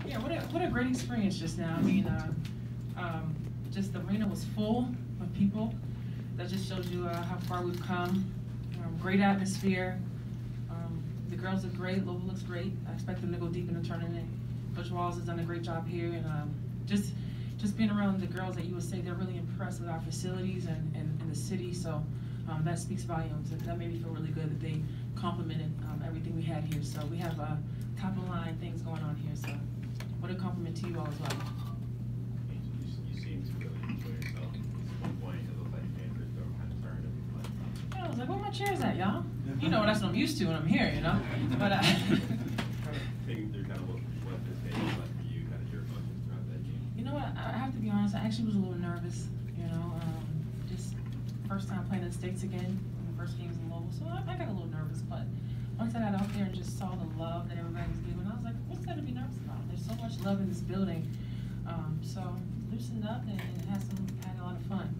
Yeah, what a great experience just now. I mean, just the arena was full of people. That just shows you how far we've come. Great atmosphere. The girls look great. Louisville looks great. I expect them to go deep in the tournament. Coach Walls has done a great job here, and just being around the girls that you would say they're really impressed with our facilities and the city. So that speaks volumes. That made me feel really good that they complimented everything we had here. So we have top of the line things going on here. So what a compliment to you all as well. You seem to really enjoy yourself. At one point, it looked like Andrew kind of turned and I was like, where my chairs at, y'all? You know, that's what I'm used to when I'm here, you know? But thinking through kind of what this game was like for you, kind of your emotions throughout that game. You know what, I have to be honest, I actually was a little nervous, you know, just first time playing in the States again, in the first games in Louisville, so I got a little nervous, but once I got out there and just saw the love that everybody was giving, I was like, what's there to be nervous about? There's so much love in this building, so loosened up and had a lot of fun.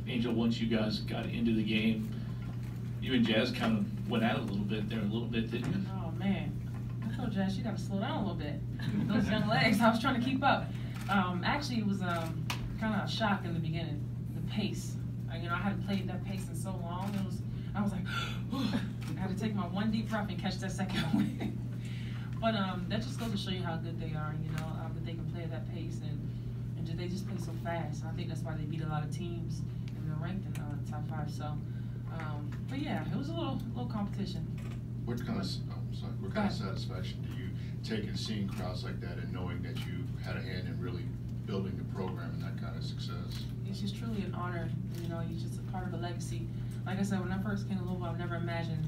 Angel, once you guys got into the game, you and Jazz kind of went at it a little bit there, didn't you? Oh man, I told Jazz she got to slow down a little bit. Those young legs, I was trying to keep up. Actually, it was kind of a shock in the beginning, the pace. You know, I hadn't played that pace in so long. I was like, I had to take my one deep breath and catch that second one. But that just goes to show you how good they are, you know, that they can play at that pace and they just play so fast. I think that's why they beat a lot of teams and they're ranked in the top 5. So, but yeah, it was a little competition. What kind of satisfaction do you take in seeing crowds like that and knowing that you had a hand in really building the program and that kind of success? It's just truly an honor. You know, you're just a part of a legacy. Like I said, when I first came to Louisville, I never imagined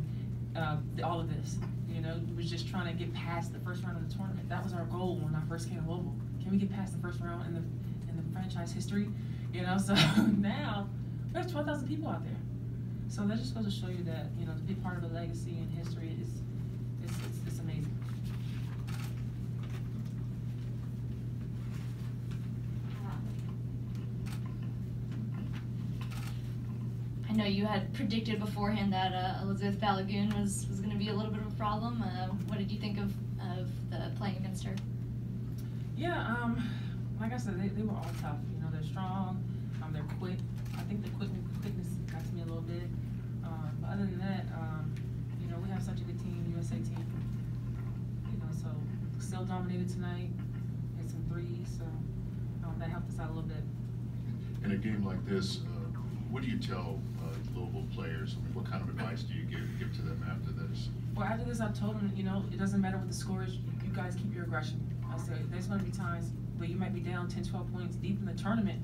all of this. You know, we was just trying to get past the first round of the tournament. That was our goal when I first came to Louisville. Can we get past the first round in the franchise history? You know, so now we have 12,000 people out there. So that just goes to show you that, you know, to be part of a legacy and history is it's amazing. I know you had predicted beforehand that Elizabeth Balagoon was going to be a little bit of a problem. What did you think of the playing against her? Yeah, like I said, they were all tough. You know, they're strong, they're quick. I think the quickness got to me a little bit. But other than that, you know, we have such a good team, USA team. You know, so still dominated tonight. Hit some threes, so that helped us out a little bit. In a game like this, what do you tell Louisville players? I mean, what kind of advice do you give to them after this? Well, after this, I told them, you know, it doesn't matter what the score is. You guys keep your aggression. I said, there's going to be times where you might be down 10, 12 points deep in the tournament,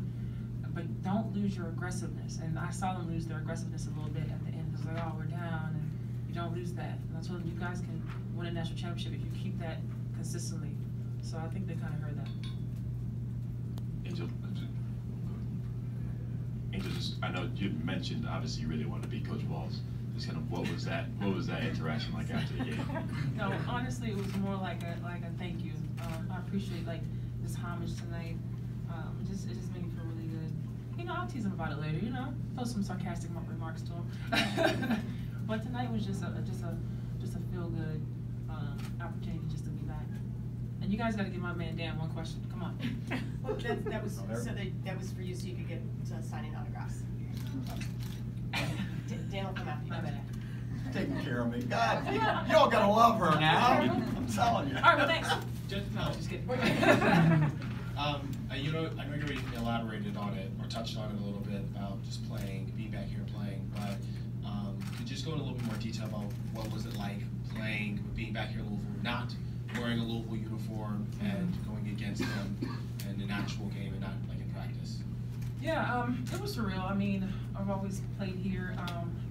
but don't lose your aggressiveness. And I saw them lose their aggressiveness a little bit at the end. Because like, oh, we're down, and you don't lose that. And I told them, you guys can win a national championship if you keep that consistently. So I think they kind of heard that. Angel, I know you mentioned obviously you really wanted to beat Coach Walls. Just kind of what was that interaction like after the game? No, honestly, it was more like a thank you. I appreciate like this homage tonight. It just made me feel really good. You know, I'll tease him about it later. You know, throw some sarcastic remarks to him. But tonight was just a feel good opportunity just to be back. And you guys got to give my man Dan one question. Come on. Well, that was for you so you could get signing autographs. Dan will come after you. My bad. Taking care of me. God, y'all gotta love her now. I'm telling you. All right, well, thanks. Just kidding. You know, I know you already elaborated on it or touched on it a little bit about just playing, being back here and playing, but could you just go into a little bit more detail about what was it like playing, being back here in Louisville, not wearing a Louisville uniform and going against them in an actual game and not like in practice? Yeah, it was surreal. I mean, I've always played here,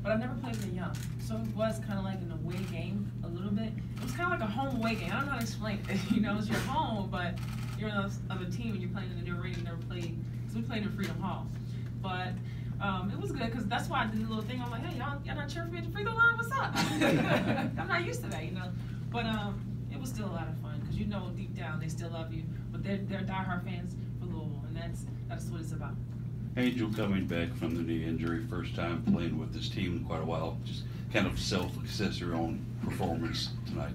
but I've never played with young. So it was kind of like an away game a little bit. It was kind of like a home away game. I don't know how to explain it. You know, it's your home, but you're on the team and you're playing in a new arena. You never played, because we played in Freedom Hall. But it was good because that's why I did a little thing. I'm like, hey, y'all not cheering for me at the free throw line? What's up? I'm not used to that, you know. But it was still a lot of fun because you know deep down they still love you. But they're diehard fans for Louisville, and that's what it's about. Angel coming back from the knee injury, first time playing with this team in quite a while. Just kind of self-assess your own performance tonight.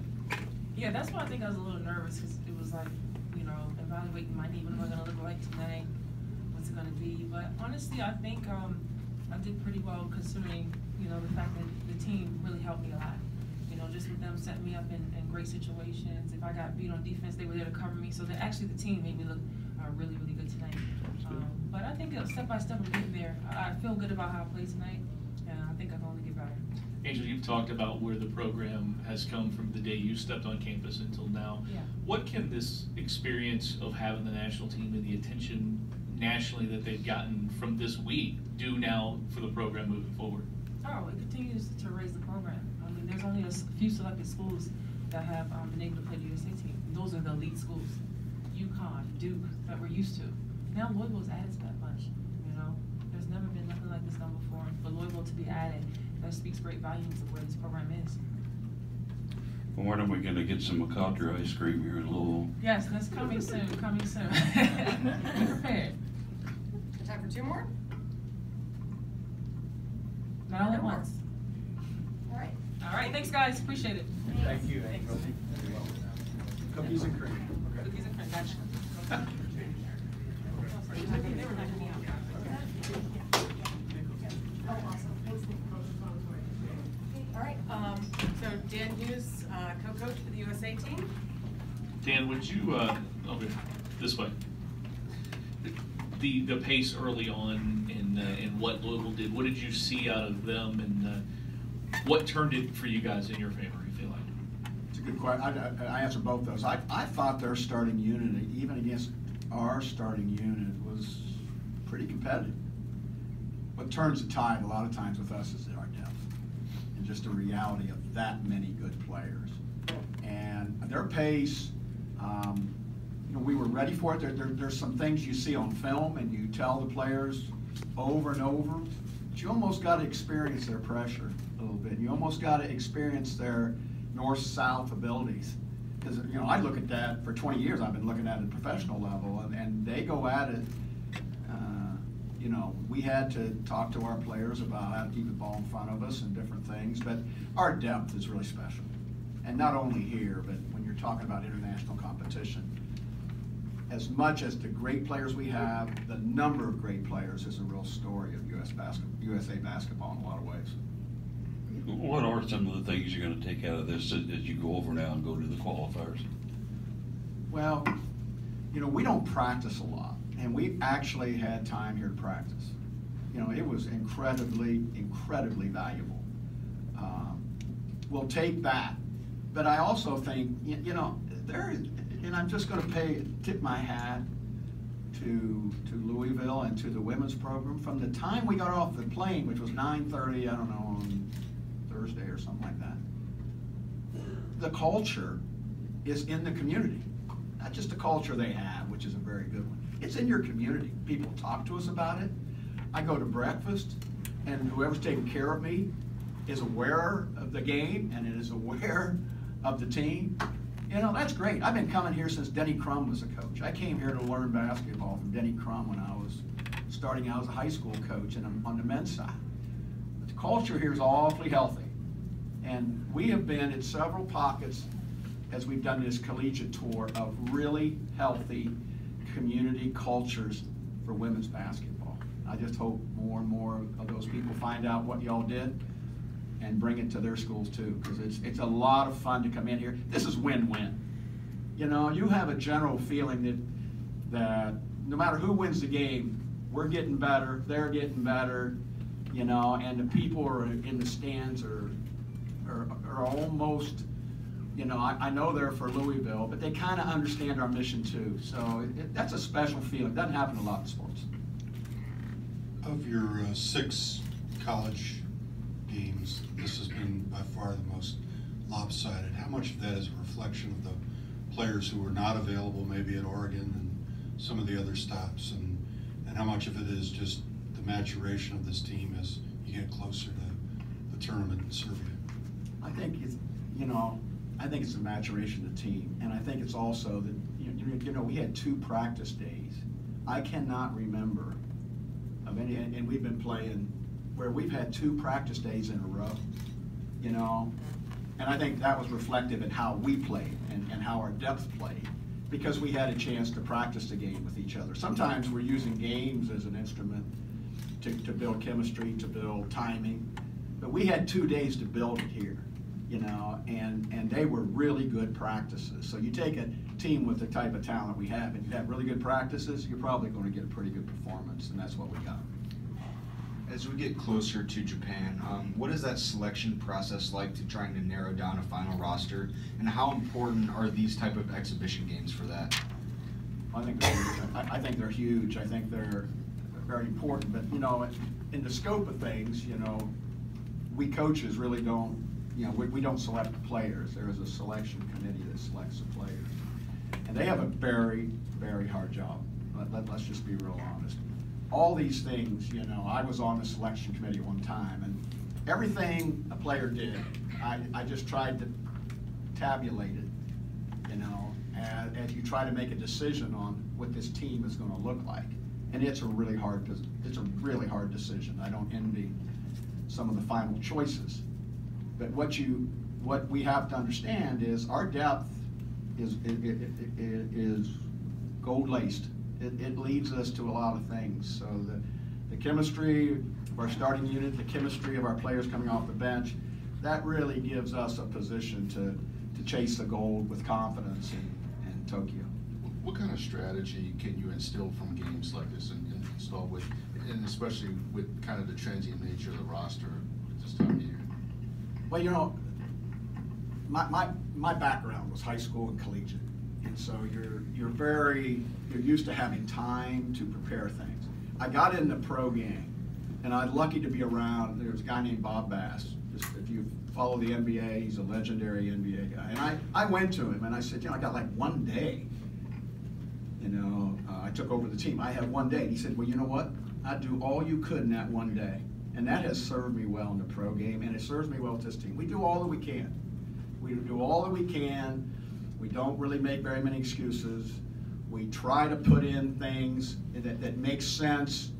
Yeah, that's why I think I was a little nervous, because it was like, you know, evaluating my knee. What am I going to look like tonight? What's it going to be? But honestly, I think I did pretty well, considering, you know, the fact that the team really helped me a lot. You know, just with them setting me up in great situations. If I got beat on defense, they were there to cover me. So actually the team made me look really, really good tonight. But I think step by step I'm getting there. I feel good about how I played tonight, and I think I can only get better. Angel, you've talked about where the program has come from the day you stepped on campus until now. Yeah. What can this experience of having the national team and the attention nationally that they've gotten from this week do now for the program moving forward? Oh, it continues to raise the program. I mean, there's only a few selected schools that have been able to play the USA team. Those are the elite schools. UConn, Duke, that we're used to. Now Louisville's added to that bunch. You know, there's never been nothing like this done before. For Louisville to be added, that speaks great volumes of where this program is. Well, when are we going to get some McCoughtry ice cream here in Louisville? Yes, that's coming soon. Coming soon. Be prepared. Time for 2 more? Not all at once. All right. All right. Thanks, guys. Appreciate it. Thank you. Thanks. Cookies and cream. Cookies and cream. Gotcha. All right, so Dan Hughes, co-coach for the USA team. Dan, would you, okay, this way. The pace early on in what Louisville did, what did you see out of them, and what turned it for you guys in your favor, you feel like? It's a good question. I answered both those. I thought their starting unit, even against our starting unit, was pretty competitive. What turns the tide a lot of times with us is our depth and just the reality of that many good players. And their pace, you know, we were ready for it. There's some things you see on film and you tell the players over and over, but you almost got to experience their pressure a little bit. You almost got to experience their north-south abilities. Because, you know, I look at that for 20 years. I've been looking at it at professional level, and they go at it. You know, we had to talk to our players about how to keep the ball in front of us and different things, but our depth is really special. And not only here, but when you're talking about international competition, as much as the great players we have, the number of great players is a real story of USA basketball in a lot of ways. What are some of the things you're going to take out of this as you go over now and go to the qualifiers? Well, you know, we don't practice a lot, and we actually had time here to practice. You know, it was incredibly, incredibly valuable. We'll take that, but I also think, you know, and I'm just going to tip my hat to Louisville and to the women's program. From the time we got off the plane, which was 9:30, I don't know, on Thursday or something like that, the culture is in the community. Not just the culture they have, which is a very good one. It's in your community. People talk to us about it. I go to breakfast, and whoever's taking care of me is aware of the game and is aware of the team. You know, that's great. I've been coming here since Denny Crum was a coach. I came here to learn basketball from Denny Crum when I was starting out as a high school coach and on the men's side. The culture here is awfully healthy. And we have been at several pockets as we've done this collegiate tour of really healthy community cultures for women's basketball. I just hope more and more of those people find out what y'all did and bring it to their schools too, because it's a lot of fun to come in here. This is win-win. You know, you have a general feeling that no matter who wins the game, we're getting better, they're getting better, you know, and the people are in the stands are almost, you know, I know they're for Louisville, but they kind of understand our mission too. So that's a special feeling. It doesn't happen a lot in sports. Of your 6 college games, this has been by far the most lopsided. How much of that is a reflection of the players who were not available maybe at Oregon and some of the other stops, and how much of it is just the maturation of this team as you get closer to the tournament in Serbia? I think it's, you know, I think it's the maturation of the team, and I think it's also that, you know, we had 2 practice days. I cannot remember of any, and we've been playing where we've had 2 practice days in a row, you know, And I think that was reflective in how we played and how our depth played, because we had a chance to practice the game with each other. Sometimes we're using games as an instrument to build chemistry, to build timing, but we had 2 days to build it here, you know, and they were really good practices. So you take a team with the type of talent we have and you have really good practices, you're probably going to get a pretty good performance, and that's what we got. As we get closer to Japan, what is that selection process like to trying to narrow down a final roster, and how important are these type of exhibition games for that? I think they're huge. I think they're huge. I think they're very important. But, you know, in the scope of things, you know, we coaches really don't, you know, we don't select the players. There is a selection committee that selects the players. And they have a very, very hard job. Let's just be real honest. All these things, you know, I was on the selection committee one time, and everything a player did, I just tried to tabulate it, you know, as you try to make a decision on what this team is going to look like. And it's a really hard decision. I don't envy some of the final choices. But what we have to understand is our depth is gold-laced. It leads us to a lot of things. So the chemistry of our starting unit, the chemistry of our players coming off the bench, that really gives us a position to chase the gold with confidence in Tokyo. What kind of strategy can you instill from games like this and install with, and especially with kind of the transient nature of the roster at this time of year? Well, you know, my background was high school and collegiate. And so you're used to having time to prepare things. I got in the pro game, and I'm lucky to be around. There was a guy named Bob Bass. Just if you follow the NBA, he's a legendary NBA guy. And I went to him and I said, you know, I got like 1 day. You know, I took over the team. I have 1 day. And he said, well, you know what? I'd do all you could in that 1 day. And that has served me well in the pro game, and it serves me well with this team. We do all that we can. We do all that we can. We don't really make very many excuses. We try to put in things that make sense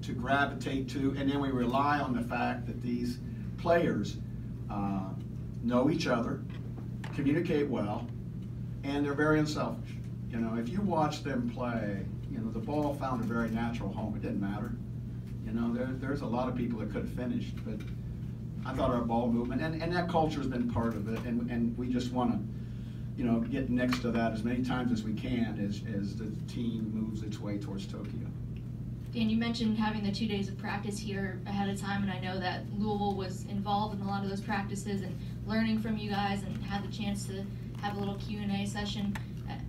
to gravitate to, and then we rely on the fact that these players know each other, communicate well, and they're very unselfish. You know, if you watch them play, you know, the ball found a very natural home. It didn't matter. You know, there's a lot of people that could have finished, but I thought our ball movement, and that culture has been part of it, and we just want to, you know, get next to that as many times as we can as the team moves its way towards Tokyo. Dan, you mentioned having the 2 days of practice here ahead of time, and I know that Louisville was involved in a lot of those practices and learning from you guys and had the chance to have a little Q&A session.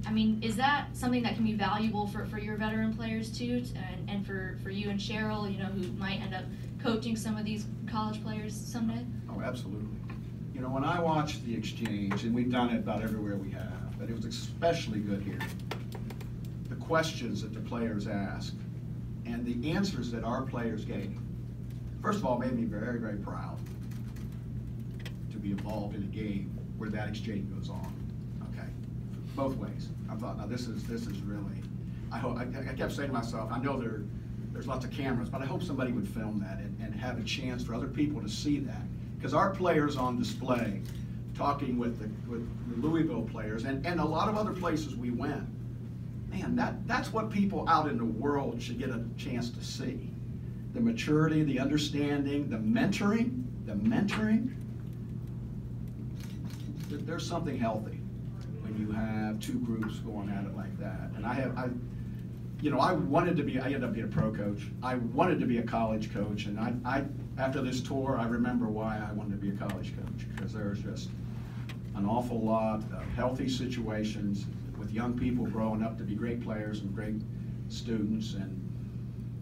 I mean, is that something that can be valuable for your veteran players too, and for you and Cheryl, you know, who might end up coaching some of these college players someday? Oh, absolutely. You know, when I watched the exchange, and we've done it about everywhere we have, but it was especially good here, the questions that the players asked and the answers that our players gave, first of all, made me very, very proud to be involved in a game where that exchange goes on. Okay, both ways. I thought, now this is really. I kept saying to myself, I know there's lots of cameras, but I hope somebody would film that and have a chance for other people to see that. Because our players on display, talking with the Louisville players and a lot of other places we went, man, that's what people out in the world should get a chance to see. The maturity, the understanding, the mentoring. There's something healthy when you have two groups going at it like that. And I ended up being a pro coach. I wanted to be a college coach, and I after this tour, I remember why I wanted to be a college coach, because there's just an awful lot of healthy situations with young people growing up to be great players and great students, and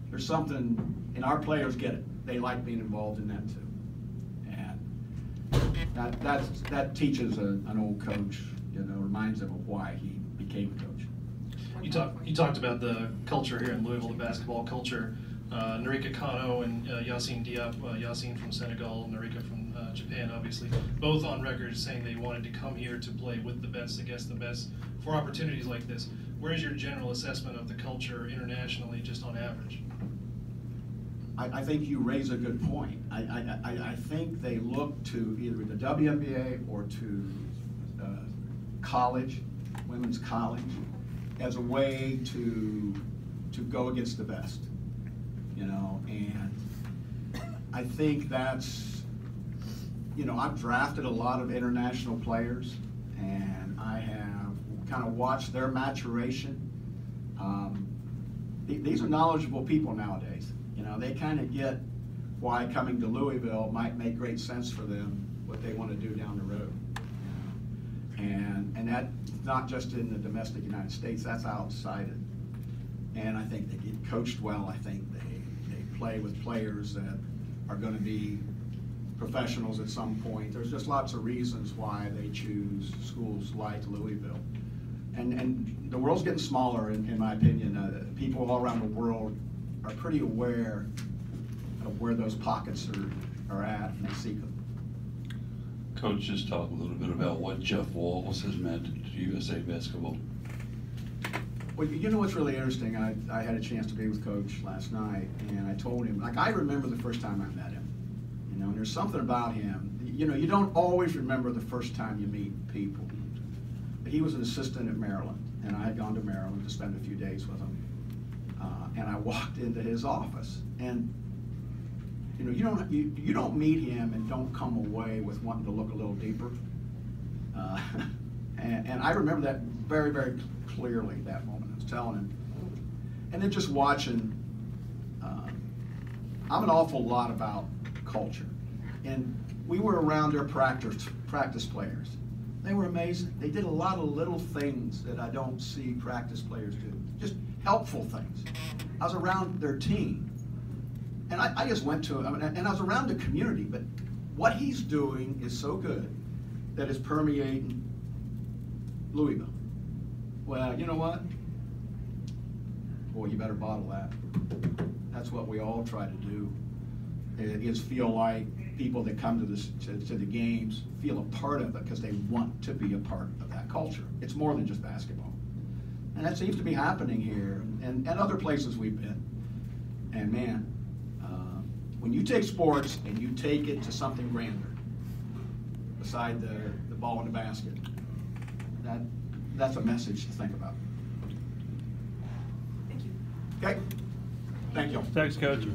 there's something, and our players get it. They like being involved in that too. And that teaches an old coach, you know, reminds them of why he became a coach. You talked about the culture here in Louisville, the basketball culture. Narika Kano and Yassine Diop, Yassine from Senegal, Narika from Japan, obviously, both on record saying they wanted to come here to play with the best, against the best, for opportunities like this. Where is your general assessment of the culture internationally, just on average? I think you raise a good point. I think they look to either the WNBA or to college, women's college, as a way to go against the best, you know, and I think that's, you know, I've drafted a lot of international players, and I have kind of watched their maturation. These are knowledgeable people nowadays. You know, they kind of get why coming to Louisville might make great sense for them, what they want to do down the road. And that's not just in the domestic United States, that's outside it. And I think they get coached well. I think they play with players that are going to be professionals at some point. There's just lots of reasons why they choose schools like Louisville. And the world's getting smaller, in my opinion. People all around the world are pretty aware of where those pockets are at, and they seek them. Coach, just talk a little bit about what Jeff Walls has meant to USA basketball. Well, you know what's really interesting? I had a chance to be with Coach last night, and I told him, like, I remember the first time I met him. You know, and there's something about him. You know, you don't always remember the first time you meet people. But he was an assistant at Maryland, and I had gone to Maryland to spend a few days with him. And I walked into his office, and you know, you don't meet him and don't come away with wanting to look a little deeper. And I remember that very, very clearly, that moment. I was telling him. And then just watching, I'm an awful lot about culture. And we were around their practice players. They were amazing. They did a lot of little things that I don't see practice players do. Just helpful things. I was around their team. And I just went to him, and I was around the community, but what he's doing is so good that it's permeating Louisville. Well, you know what? Boy, you better bottle that. That's what we all try to do, is feel like people that come to the games feel a part of it because they want to be a part of that culture. It's more than just basketball. And that seems to be happening here and other places we've been. And man, when you take sports and you take it to something grander, beside the ball in the basket, that's a message to think about. Thank you. Okay? Thank you. Thanks, Coach.